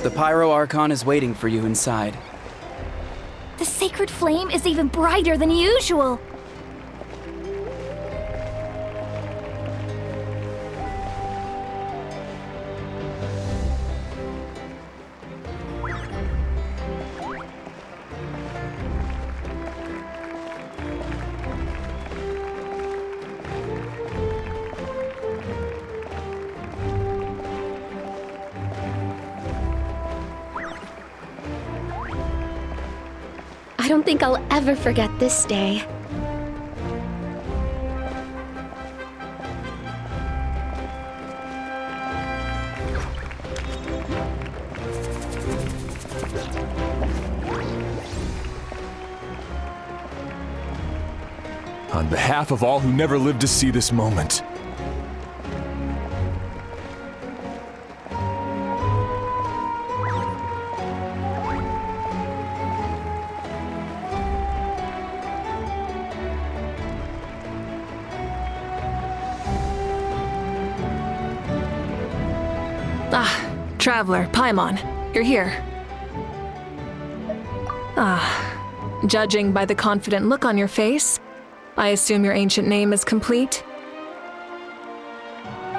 The Pyro Archon is waiting for you inside. The sacred flame is even brighter than usual. I don't think I'll ever forget this day. On behalf of all who never lived to see this moment, Traveler, Paimon, you're here. Judging by the confident look on your face, I assume your ancient name is complete?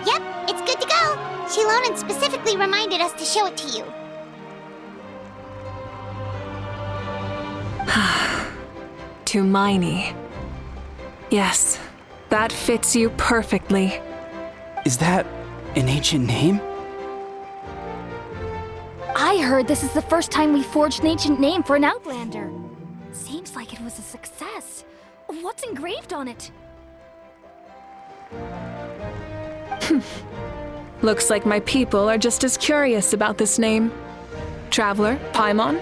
Yep, it's good to go. Shilonan specifically reminded us to show it to you. Tumaini. Yes, that fits you perfectly. Is that an ancient name? I heard this is the first time we forged an ancient name for an Outlander. Seems like it was a success. What's engraved on it? Looks like my people are just as curious about this name. Traveler, Paimon,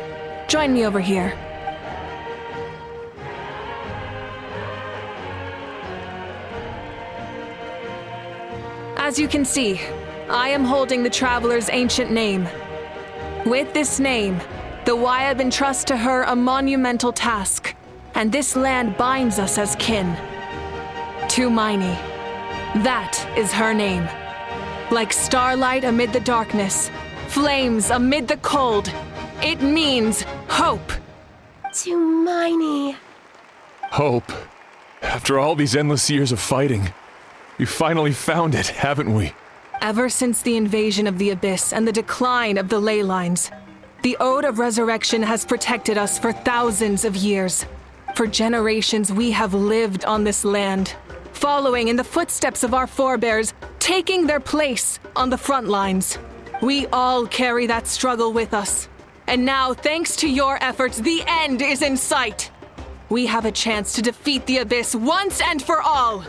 join me over here. As you can see, I am holding the Traveler's ancient name. With this name, the Wyab entrusts to her a monumental task, and this land binds us as kin. Tumaini. That is her name. Like starlight amid the darkness, flames amid the cold, it means hope. Tumaini. hope. After all these endless years of fighting, we finally found it, haven't we? Ever since the invasion of the Abyss and the decline of the ley lines, the Ode of Resurrection has protected us for thousands of years. For generations, we have lived on this land, following in the footsteps of our forebears, taking their place on the front lines. We all carry that struggle with us. And now, thanks to your efforts, the end is in sight. we have a chance to defeat the Abyss once and for all.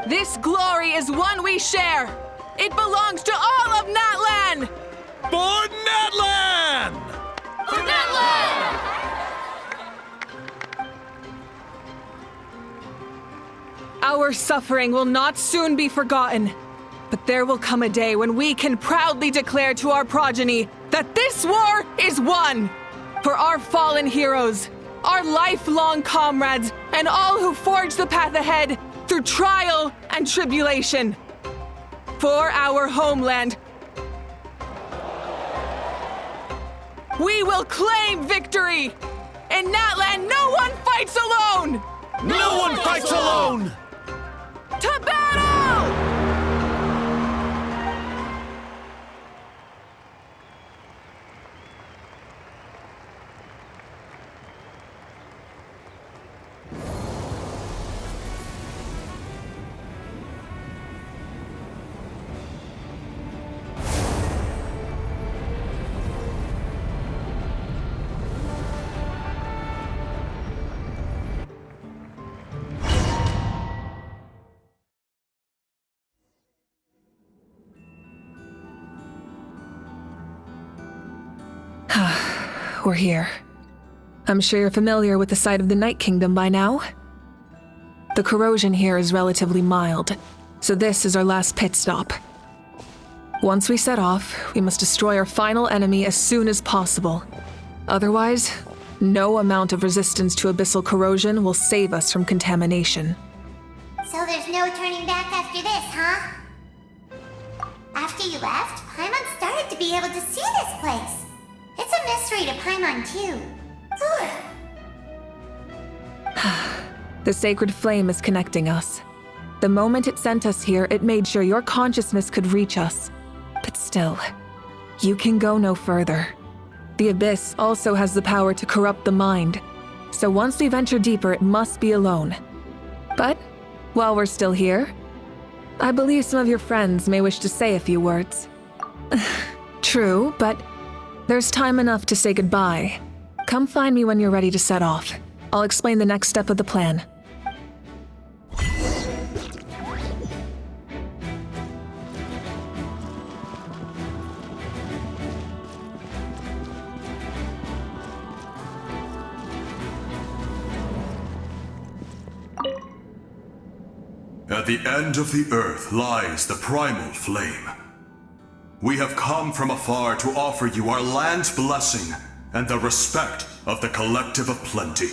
This glory is one we share. It belongs to all of Natlan! For Natlan! For Natlan! Our suffering will not soon be forgotten, but there will come a day when we can proudly declare to our progeny that this war is won! For our fallen heroes, our lifelong comrades, and all who forge the path ahead through trial and tribulation. For our homeland, we will claim victory! In Natlan, no one fights alone! No one fights alone! To battle! We're here. I'm sure you're familiar with the site of the Night Kingdom by now. The corrosion here is relatively mild, so this is our last pit stop. Once we set off, we must destroy our final enemy as soon as possible. Otherwise, no amount of resistance to abyssal corrosion will save us from contamination. So there's no turning back after this, huh? After you left, Paimon started to be able to see this place. It's a mystery to Paimon, too. The sacred flame is connecting us. The moment it sent us here, it made sure your consciousness could reach us. But still, you can go no further. The Abyss also has the power to corrupt the mind, so once we venture deeper, it must be alone. But while we're still here, I believe some of your friends may wish to say a few words. True, but there's time enough to say goodbye. Come find me when you're ready to set off. I'll explain the next step of the plan. At the end of the earth lies the primal flame. We have come from afar to offer you our land's blessing and the respect of the Collective of Plenty.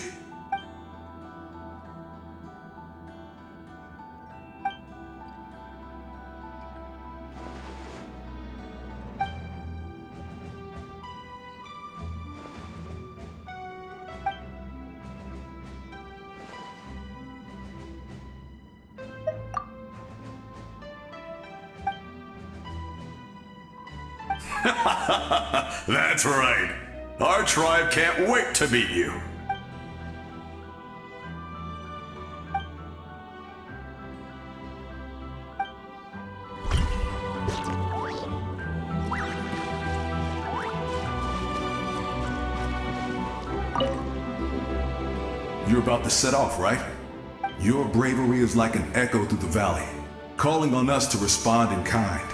That's right. Our tribe can't wait to meet you. You're about to set off, right? Your bravery is like an echo through the valley, calling on us to respond in kind.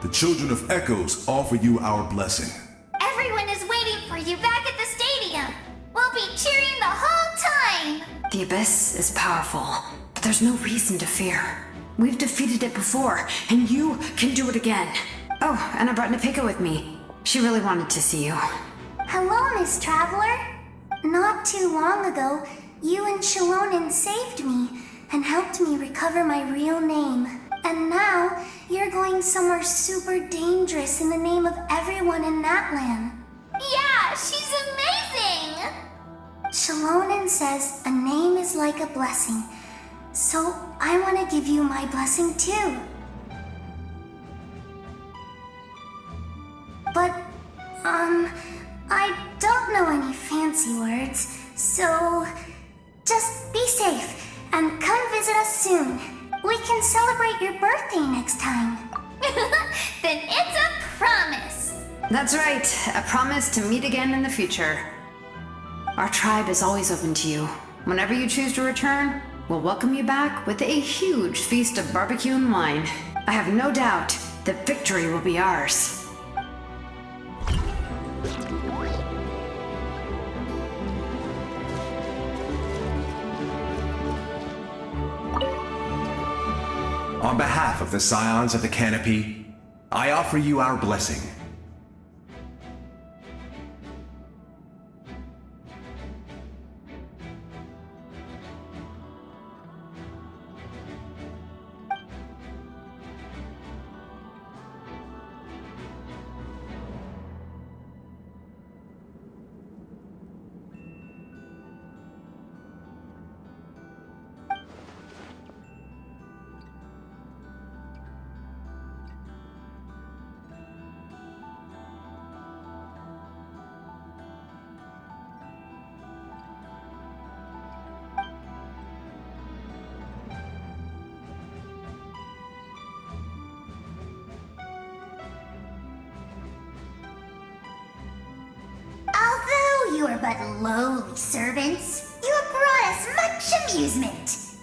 The Children of Echoes offer you our blessing. Everyone is waiting for you back at the stadium. We'll be cheering the whole time. The Abyss is powerful, but there's no reason to fear. We've defeated it before, and you can do it again. Oh, and I brought Nepika with me. She really wanted to see you. Hello, Miss Traveler. Not too long ago, you and Shalonen saved me and helped me recover my real name. And now, you're going somewhere super dangerous in the name of everyone in Natlan. Yeah, she's amazing! Shalonen says a name is like a blessing, so I want to give you my blessing too. But, I don't know any fancy words, so just be safe and come visit us soon. We can celebrate your birthday next time. Then it's a promise. That's right, a promise to meet again in the future. Our tribe is always open to you. Whenever you choose to return, we'll welcome you back with a huge feast of barbecue and wine. I have no doubt that victory will be ours. On behalf of the Scions of the Canopy, I offer you our blessing. Although you are but lowly servants, you have brought us much amusement.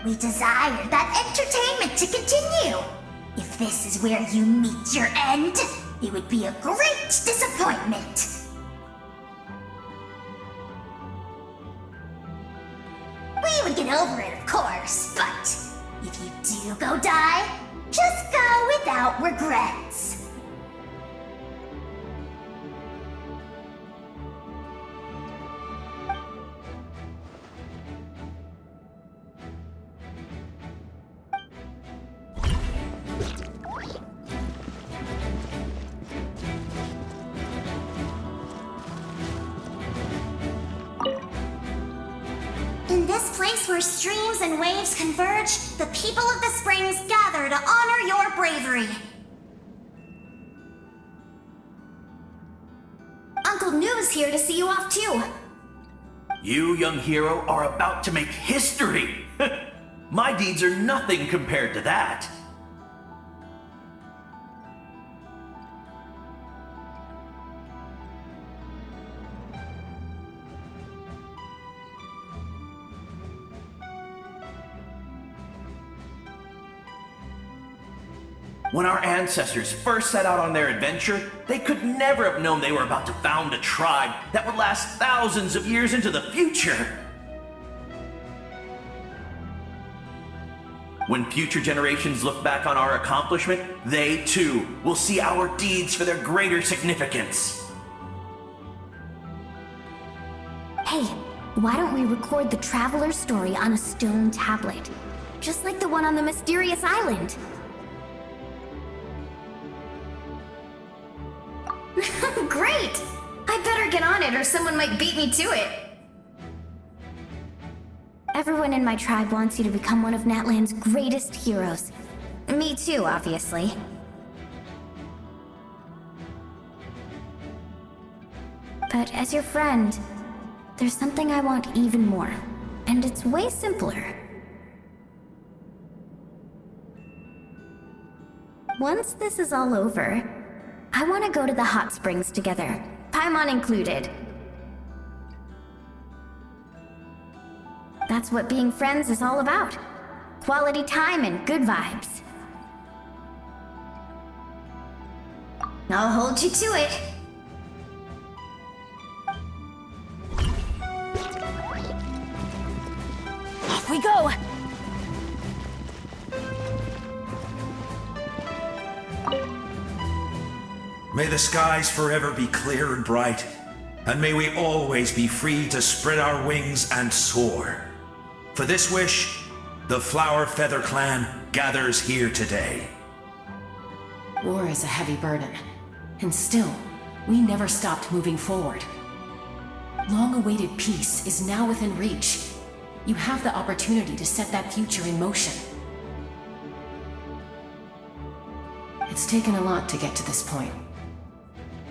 We desire that entertainment to continue. If this is where you meet your end, it would be a great disappointment. We would get over it, of course, but if you do go die, just go without regrets. In this place where streams and waves converge, the people of the springs gather to honor your bravery. Uncle Noo's here to see you off too. You, young hero, are about to make history! My deeds are nothing compared to that. When our ancestors first set out on their adventure, they could never have known they were about to found a tribe that would last thousands of years into the future. When future generations look back on our accomplishment, they too will see our deeds for their greater significance. Hey, why don't we record the traveler's story on a stone tablet? Just like the one on the mysterious island. Great! I better get on it or someone might beat me to it. Everyone in my tribe wants you to become one of Natlan's greatest heroes. Me too, obviously. But as your friend, there's something I want even more. And it's way simpler. Once this is all over, I want to go to the hot springs together, Paimon included. That's what being friends is all about. Quality time and good vibes. I'll hold you to it. Off we go! May the skies forever be clear and bright, and may we always be free to spread our wings and soar. For this wish, the Flower Feather Clan gathers here today. War is a heavy burden, and still, we never stopped moving forward. Long-awaited peace is now within reach. You have the opportunity to set that future in motion. It's taken a lot to get to this point.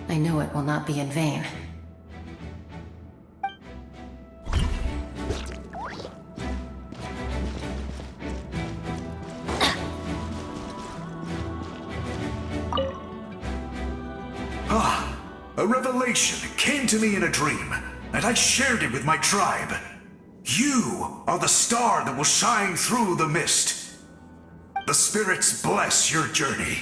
I know it will not be in vain. A revelation came to me in a dream. and I shared it with my tribe. You are the star that will shine through the mist. The spirits bless your journey.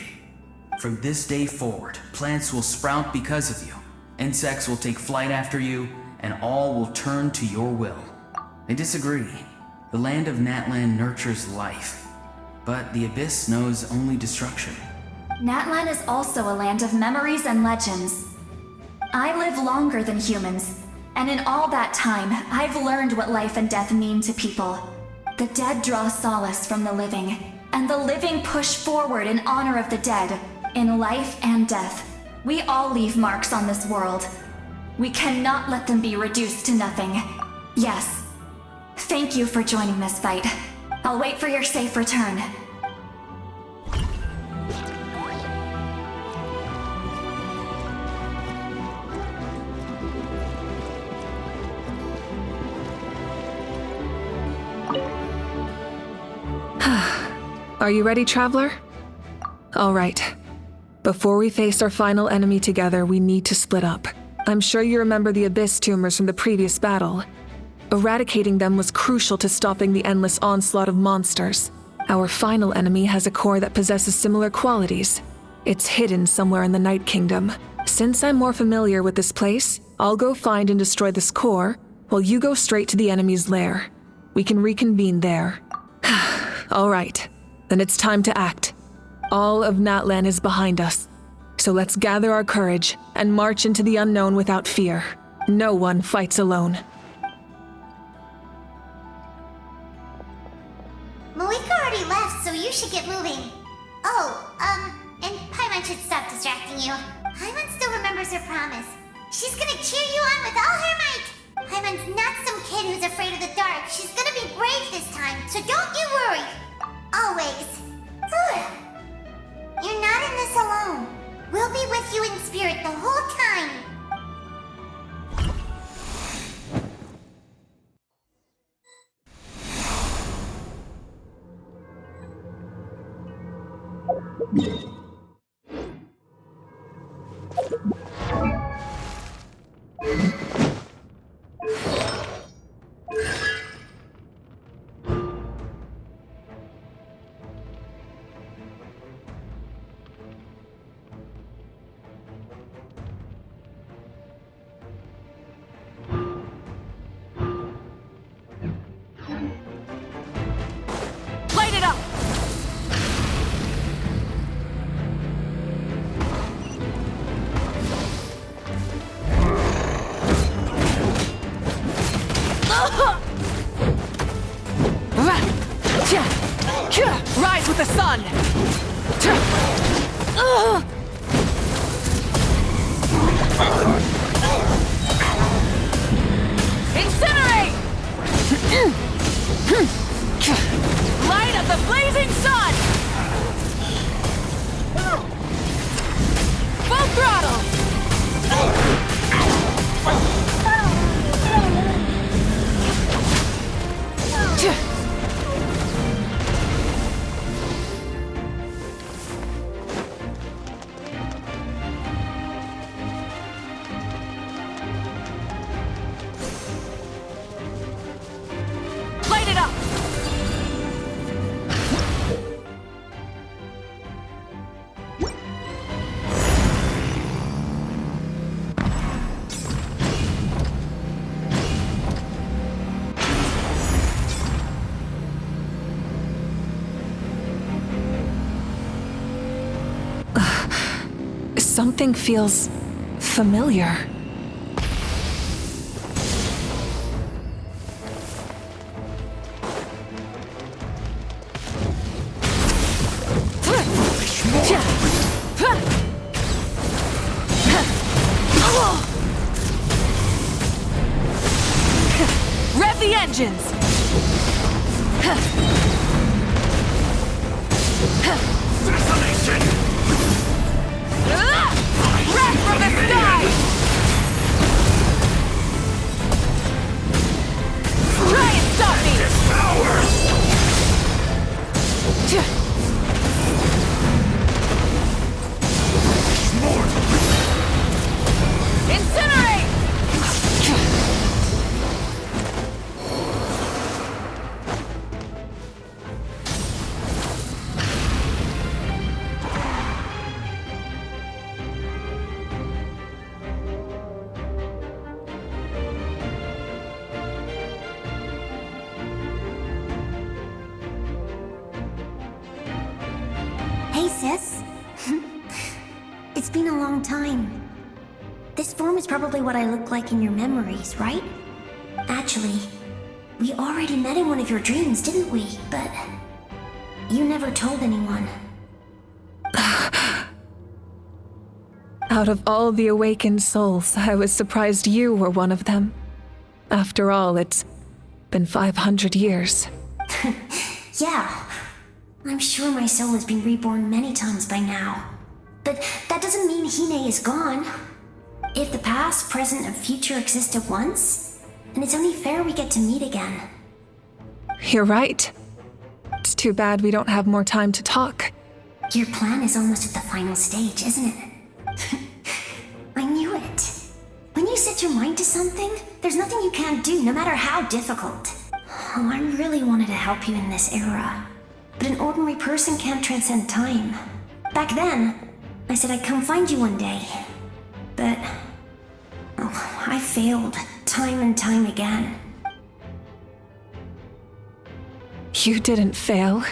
From this day forward, plants will sprout because of you. Insects will take flight after you, and all will turn to your will. I disagree. The land of Natlan nurtures life, but the Abyss knows only destruction. Natlan is also a land of memories and legends. I live longer than humans, and in all that time, I've learned what life and death mean to people. The dead draw solace from the living, and the living push forward in honor of the dead, in life and death. We all leave marks on this world. We cannot let them be reduced to nothing. Yes. Thank you for joining this fight. I'll wait for your safe return. Are you ready, Traveler? All right. Before we face our final enemy together, we need to split up. I'm sure you remember the Abyss tumors from the previous battle. Eradicating them was crucial to stopping the endless onslaught of monsters. Our final enemy has a core that possesses similar qualities. It's hidden somewhere in the Night Kingdom. Since I'm more familiar with this place, I'll go find and destroy this core, while you go straight to the enemy's lair. We can reconvene there. All right, then it's time to act. All of Natlan is behind us. So let's gather our courage and march into the unknown without fear. No one fights alone. Malika already left, so you should get moving. Oh, and Paimon should stop distracting you. Paimon still remembers her promise. She's gonna cheer you on with all her might. Paimon's not some kid who's afraid of the dark. She's gonna be brave this time, so don't you worry. Always. You're not in this alone. We'll be with you in spirit the whole time. Light it up! Rise with the sun! Incinerate! Light of the blazing sun! Full throttle! Light it up! Something feels familiar. Rev the engines! Desolation! Wreck from the sky! Try and stop me! Power! Incinerate! This form is probably what I look like in your memories, right? Actually, we already met in one of your dreams, didn't we? But you never told anyone. Out of all the awakened souls, I was surprised you were one of them. After all, it's been 500 years. Yeah. I'm sure my soul has been reborn many times by now. But that doesn't mean Hine is gone. If the past, present, and future exist at once, then it's only fair we get to meet again. You're right. It's too bad we don't have more time to talk. Your plan is almost at the final stage, isn't it? I knew it. When you set your mind to something, there's nothing you can't do, no matter how difficult. Oh, I really wanted to help you in this era. But an ordinary person can't transcend time. Back then, I said I'd come find you one day. But I failed, time and time again. You didn't fail.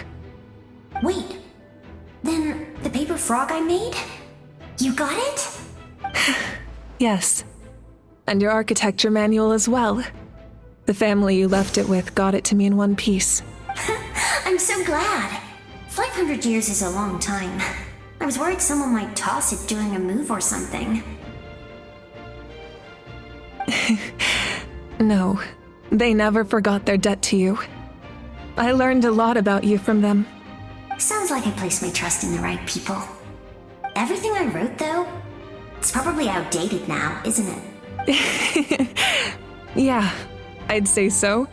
Wait, then the paper frog I made? You got it? Yes. And your architecture manual as well. The family you left it with got it to me in one piece. I'm so glad. 500 years is a long time. I was worried someone might toss it during a move or something. No, they never forgot their debt to you. I learned a lot about you from them. Sounds like I placed my trust in the right people. Everything I wrote, though, it's probably outdated now, isn't it? Yeah, I'd say so.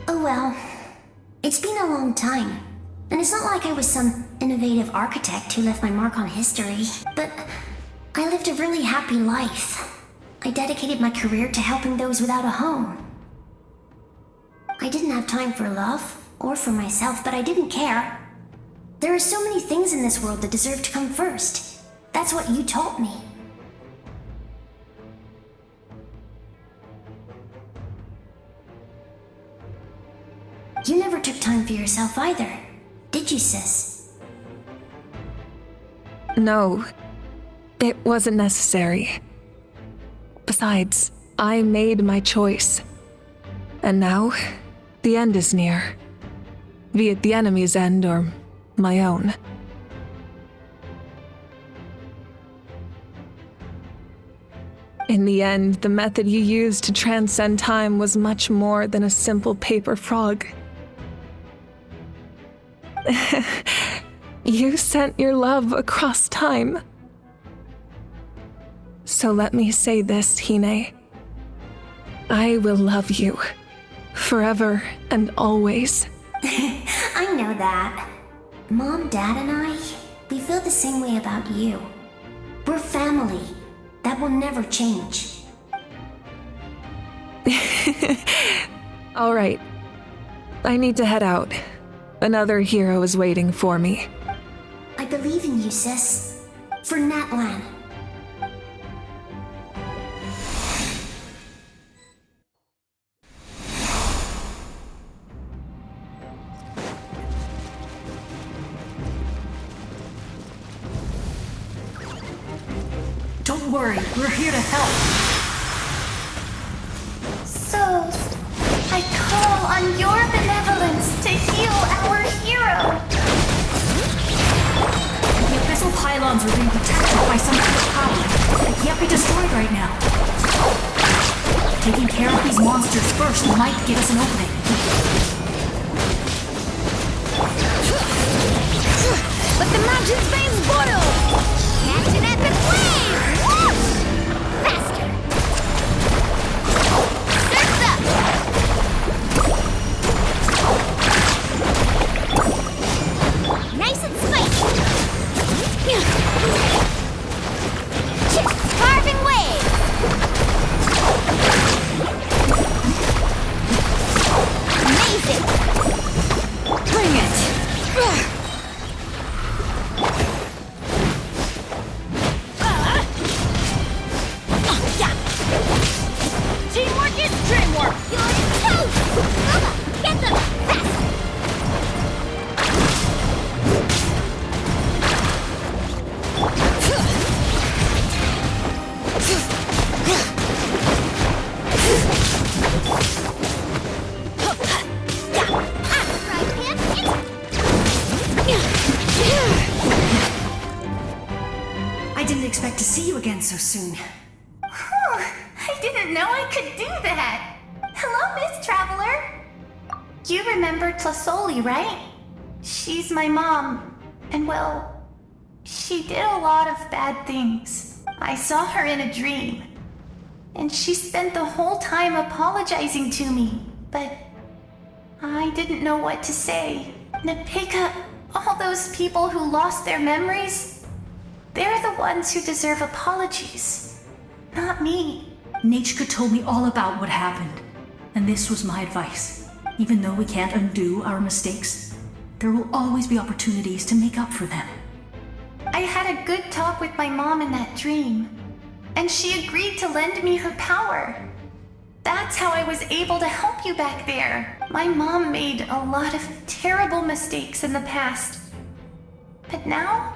Oh well. It's been a long time. And it's not like I was some innovative architect who left my mark on history. But I lived a really happy life. I dedicated my career to helping those without a home. I didn't have time for love, or for myself, but I didn't care. There are so many things in this world that deserve to come first. That's what you taught me. You never took time for yourself either, did you, sis? No, it wasn't necessary. Besides, I made my choice. And now, the end is near. Be it the enemy's end or my own. In the end, the method you used to transcend time was much more than a simple paper frog. You sent your love across time. So let me say this, Hine. I will love you. Forever and always. I know that. Mom, Dad, and I, we feel the same way about you. We're family. That will never change. All right. I need to head out. Another hero is waiting for me. I believe in you, sis. For Natlan. Don't worry, we're here to help. Souls, I call on your benevolence to heal our hero. The abyssal pylons are being protected by some kind of power. They can't be destroyed right now. Taking care of these monsters first might give us an opening. Let the mountain's veins boil! Catch an epic wave! Faster! Surf's up! Nice and spicy! Carving waves! Amazing! Bring it! expect to see you again so soon. I didn't know I could do that. Hello, Miss Traveler. You remember Tlasoli, right? She's my mom. And well, she did a lot of bad things. I saw her in a dream. And she spent the whole time apologizing to me. But I didn't know what to say. Nepeka, all those people who lost their memories, they're the ones who deserve apologies. Not me. Nachka told me all about what happened, and this was my advice. Even though we can't undo our mistakes, there will always be opportunities to make up for them. I had a good talk with my mom in that dream, and she agreed to lend me her power. That's how I was able to help you back there. My mom made a lot of terrible mistakes in the past. But now,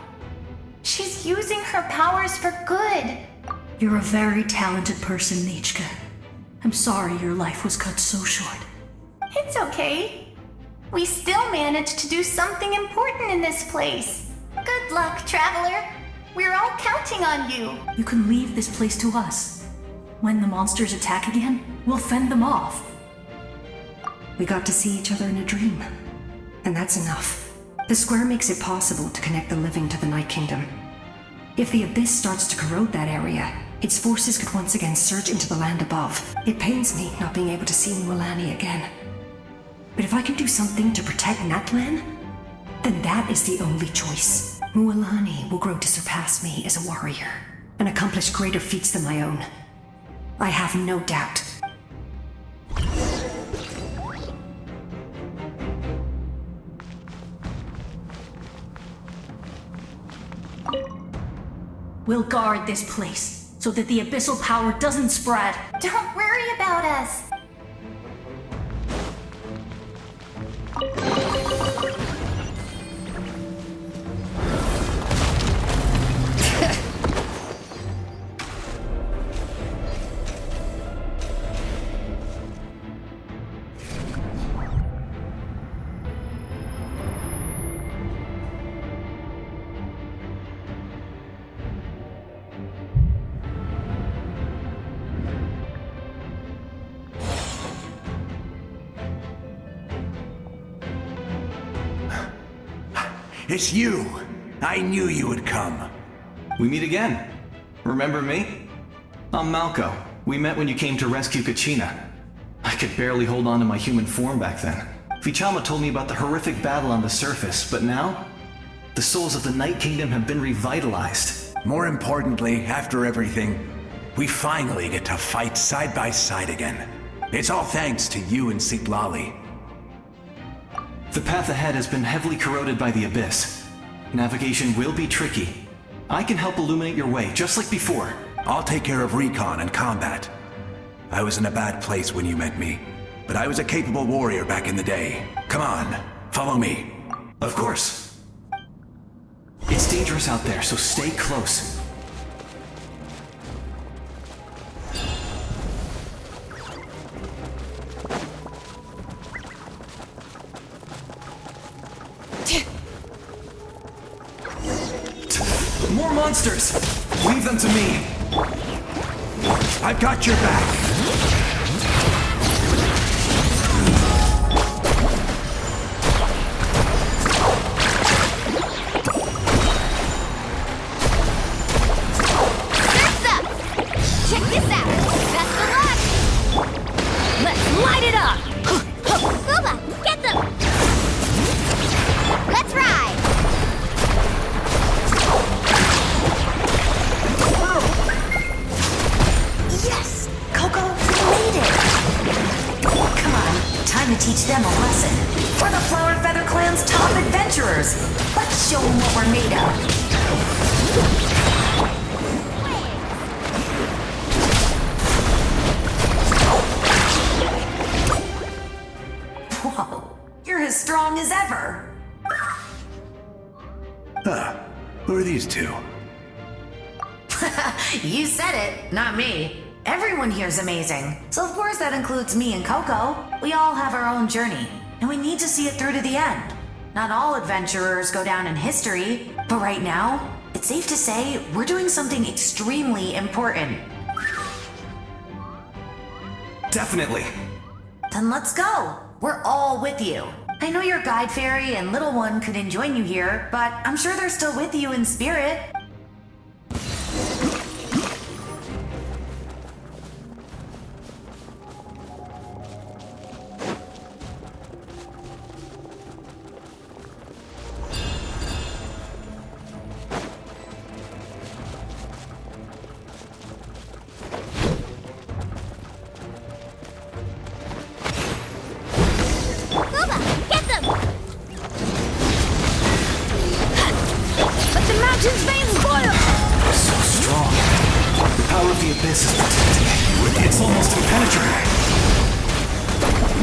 she's using her powers for good. You're a very talented person, Nachka. I'm sorry your life was cut so short. It's okay. We still managed to do something important in this place. Good luck, Traveler. We're all counting on you. You can leave this place to us. When the monsters attack again, we'll fend them off. We got to see each other in a dream, and that's enough. The square makes it possible to connect the living to the Night Kingdom. If the Abyss starts to corrode that area, its forces could once again surge into the land above. It pains me not being able to see Mualani again. But if I can do something to protect Natlan, then that is the only choice. Mualani will grow to surpass me as a warrior, and accomplish greater feats than my own. I have no doubt. We'll guard this place, so that the abyssal power doesn't spread. Don't worry about us. It's you! I knew you would come. We meet again. Remember me? I'm Malco. We met when you came to rescue Kachina. I could barely hold on to my human form back then. Vichama told me about the horrific battle on the surface, but now, the souls of the Night Kingdom have been revitalized. More importantly, after everything, we finally get to fight side by side again. It's all thanks to you and Siglali. The path ahead has been heavily corroded by the Abyss. Navigation will be tricky. I can help illuminate your way, just like before. I'll take care of recon and combat. I was in a bad place when you met me, but I was a capable warrior back in the day. Come on, follow me. Of course. It's dangerous out there, so stay close. More monsters! Leave them to me! I've got your back! Check this out! Best of luck! Let's light it up! Booba, get them! Let's ride! Yes! Coco, we made it! Come on, time to teach them a lesson. We're the Flower Feather Clan's top adventurers! Let's show them what we're made of! Whoa, you're as strong as ever! Who are these two? You said it, not me. Everyone here's amazing. So of course that includes me and Coco. We all have our own journey, and we need to see it through to the end. Not all adventurers go down in history, but right now, it's safe to say we're doing something extremely important. Definitely. Then let's go. We're all with you. I know your guide fairy and little one couldn't join you here, but I'm sure they're still with you in spirit. It's almost impenetrable.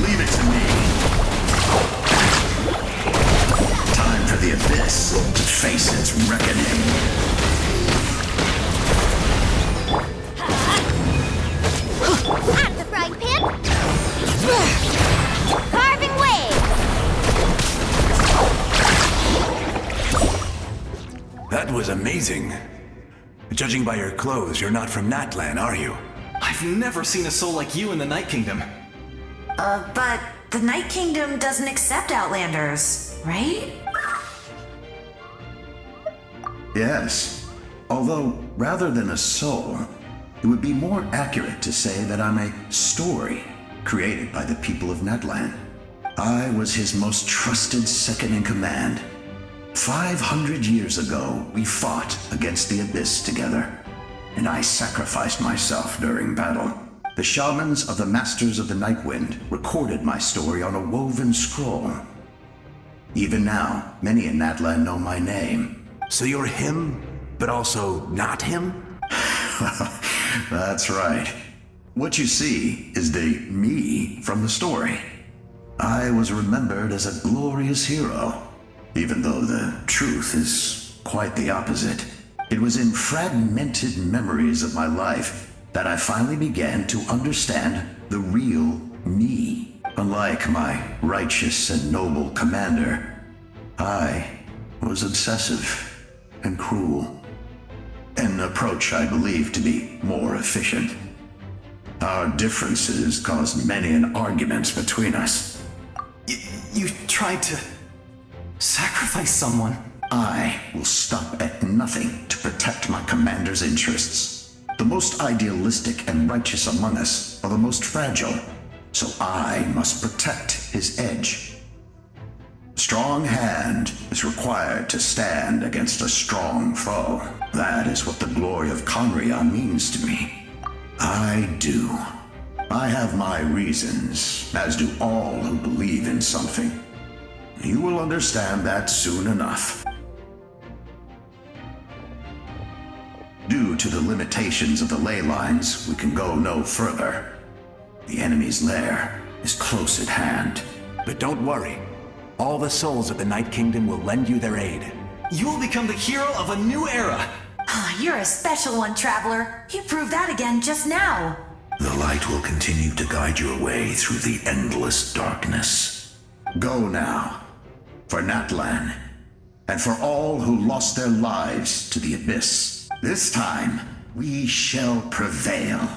Leave it to me. Time for the Abyss to face its reckoning. Out of the frying pan! Carving waves! That was amazing. Judging by your clothes, you're not from Natlan, are you? I've never seen a soul like you in the Night Kingdom. But the Night Kingdom doesn't accept Outlanders, right? Yes. Although, rather than a soul, it would be more accurate to say that I'm a story created by the people of Natlan. I was his most trusted second-in-command. 500 years ago, we fought against the Abyss together, and I sacrificed myself during battle. The shamans of the Masters of the Nightwind recorded my story on a woven scroll. Even now, many in Natlan know my name. So you're him, but also not him? That's right. What you see is the me from the story. I was remembered as a glorious hero, even though the truth is quite the opposite. It was in fragmented memories of my life that I finally began to understand the real me. Unlike my righteous and noble commander, I was obsessive and cruel. An approach I believe to be more efficient. Our differences caused many an arguments between us. You tried to sacrifice someone? I will stop at nothing to protect my commander's interests. The most idealistic and righteous among us are the most fragile, so I must protect his edge. A strong hand is required to stand against a strong foe. That is what the glory of Conria means to me. I do. I have my reasons, as do all who believe in something. You will understand that soon enough. Due to the limitations of the ley lines, we can go no further. The enemy's lair is close at hand. But don't worry. All the souls of the Night Kingdom will lend you their aid. You will become the hero of a new era. You're a special one, Traveler. You proved that again just now. The light will continue to guide your way through the endless darkness. Go now, for Natlan, and for all who lost their lives to the Abyss. This time, we shall prevail.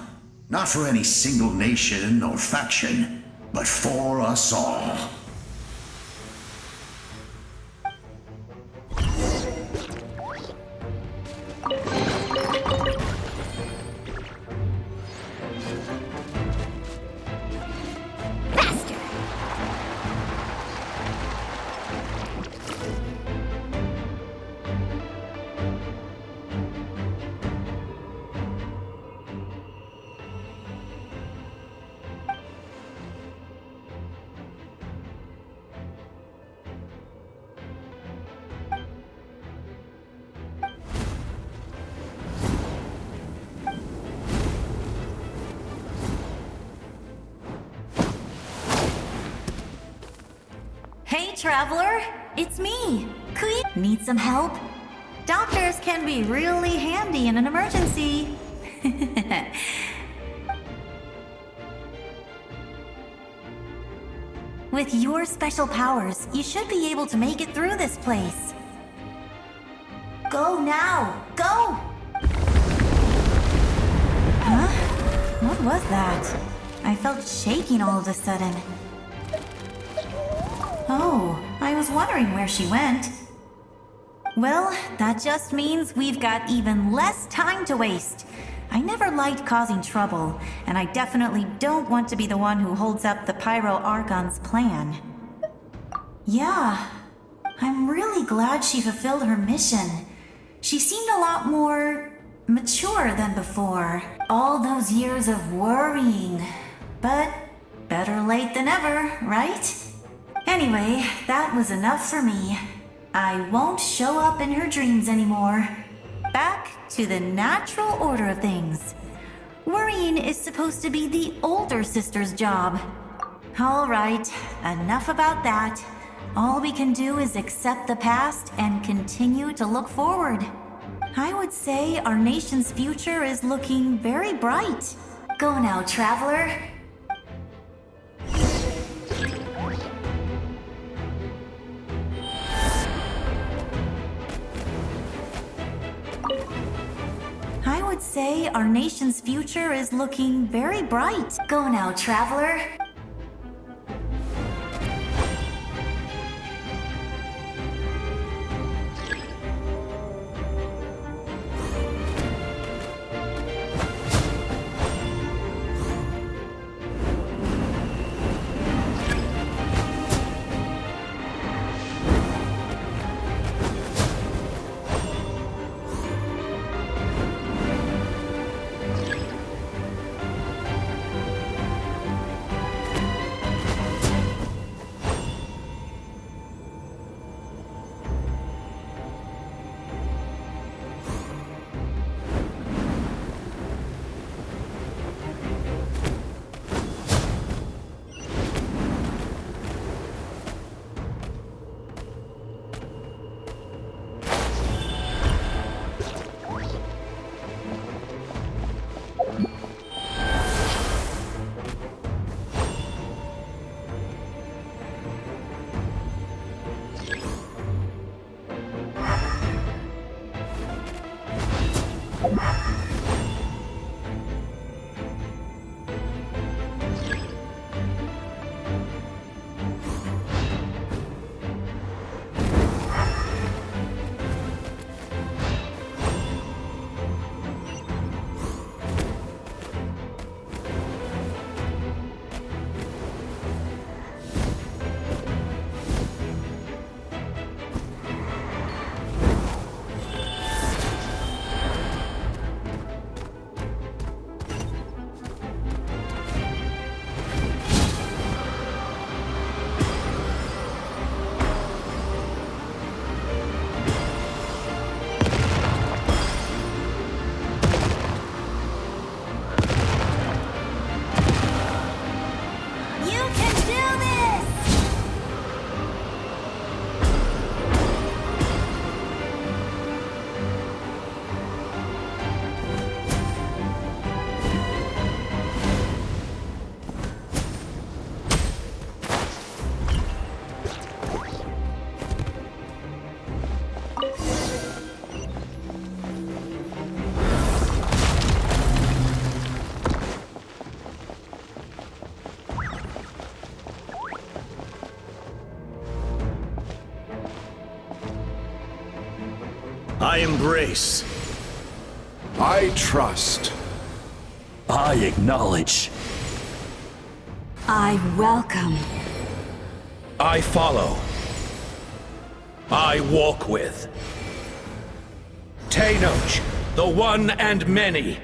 Not for any single nation or faction, but for us all. Hey, Traveler! It's me, Kui. Need some help? Doctors can be really handy in an emergency. With your special powers, you should be able to make it through this place. Go Go now! Go! Huh? What was that? I felt shaking all of a sudden. Oh, I was wondering where she went. Well, that just means we've got even less time to waste. I never liked causing trouble, and I definitely don't want to be the one who holds up the Pyro Archon's plan. Yeah, I'm really glad she fulfilled her mission. She seemed a lot more mature than before. All those years of worrying. But better late than ever, right? Anyway, that was enough for me. I won't show up in her dreams anymore. Back to the natural order of things. Worrying is supposed to be the older sister's job. All right, enough about that. All we can do is accept the past and continue to look forward. I would say our nation's future is looking very bright. Go now, traveler. I would say our nation's future is looking very bright. Go now, traveler. I embrace. I trust. I acknowledge. I welcome. I follow. I walk with. Tenoch, the one and many.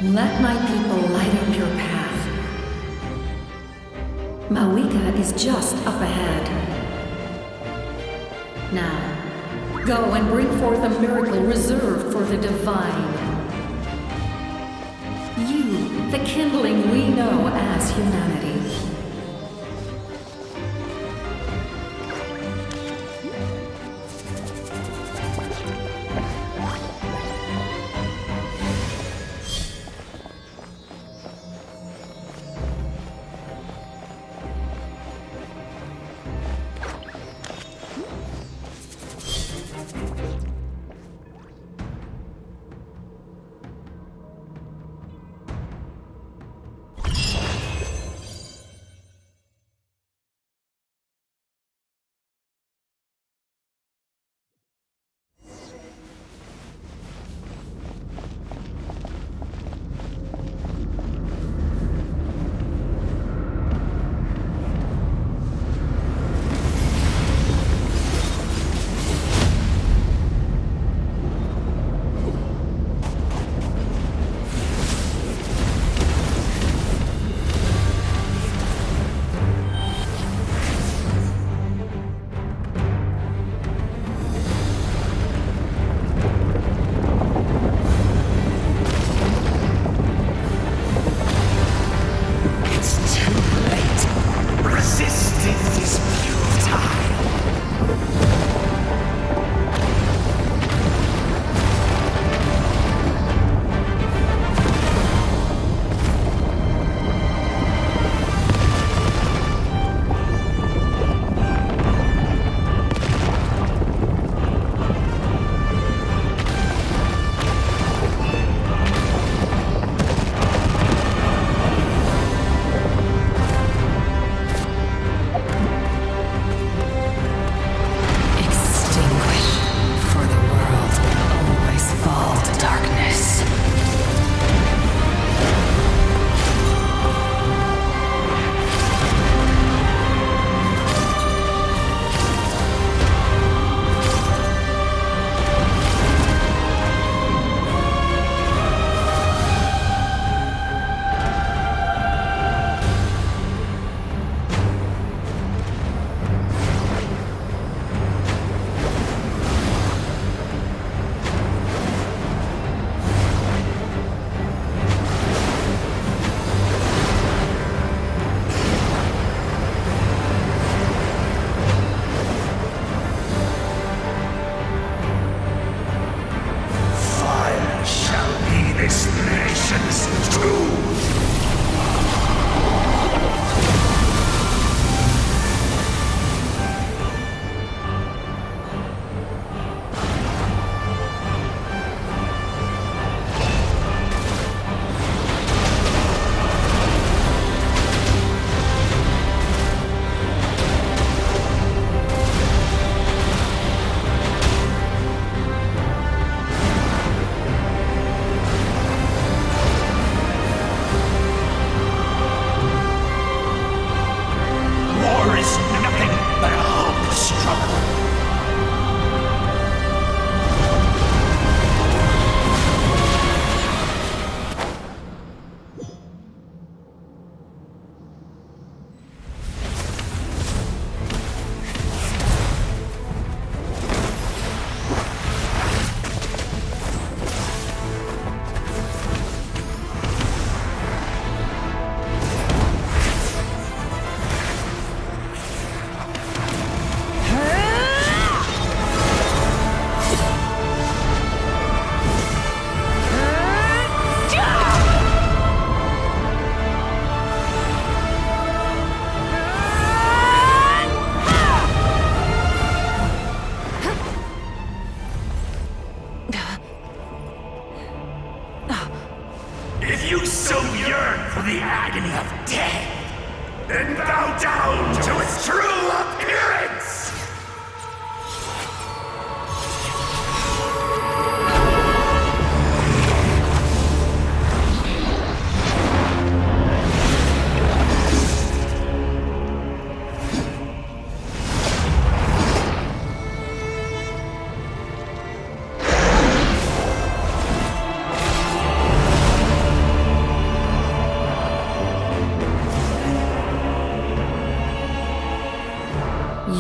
Let my people light up your path. Mawika is just up ahead. Now, Go and bring forth a miracle reserved for the divine. You, the kindling we know as humanity.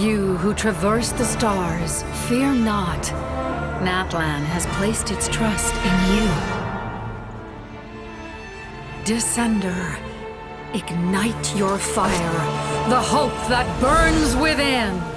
You who traverse the stars, fear not. Natlan has placed its trust in you. Descender, ignite your fire, the hope that burns within.